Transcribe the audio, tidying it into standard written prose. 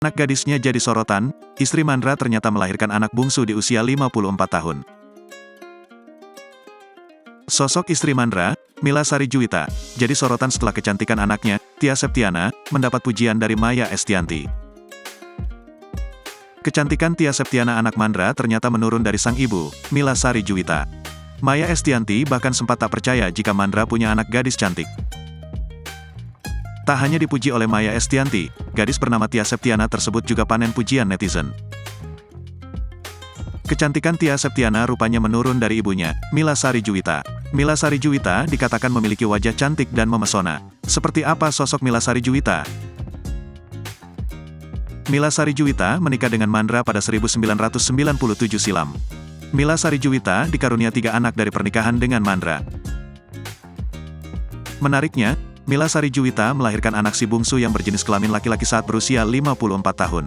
Anak gadisnya jadi sorotan, istri Mandra ternyata melahirkan anak bungsu di usia 54 tahun. Sosok istri Mandra, Mila Sari Juwita, jadi sorotan setelah kecantikan anaknya, Tia Septiana, mendapat pujian dari Maya Estianty. Kecantikan Tia Septiana anak Mandra ternyata menurun dari sang ibu, Mila Sari Juwita. Maya Estianty bahkan sempat tak percaya jika Mandra punya anak gadis cantik. Tak hanya dipuji oleh Maya Estianty, gadis bernama Tia Septiana tersebut juga panen pujian netizen. Kecantikan Tia Septiana rupanya menurun dari ibunya, Mila Sari Juwita. Mila Sari Juwita dikatakan memiliki wajah cantik dan memesona. Seperti apa sosok Mila Sari Juwita? Mila Sari Juwita menikah dengan Mandra pada 1997 silam. Mila Sari Juwita dikarunia 3 anak dari pernikahan dengan Mandra. Menariknya, Mila Sari Juwita melahirkan anak si bungsu yang berjenis kelamin laki-laki saat berusia 54 tahun.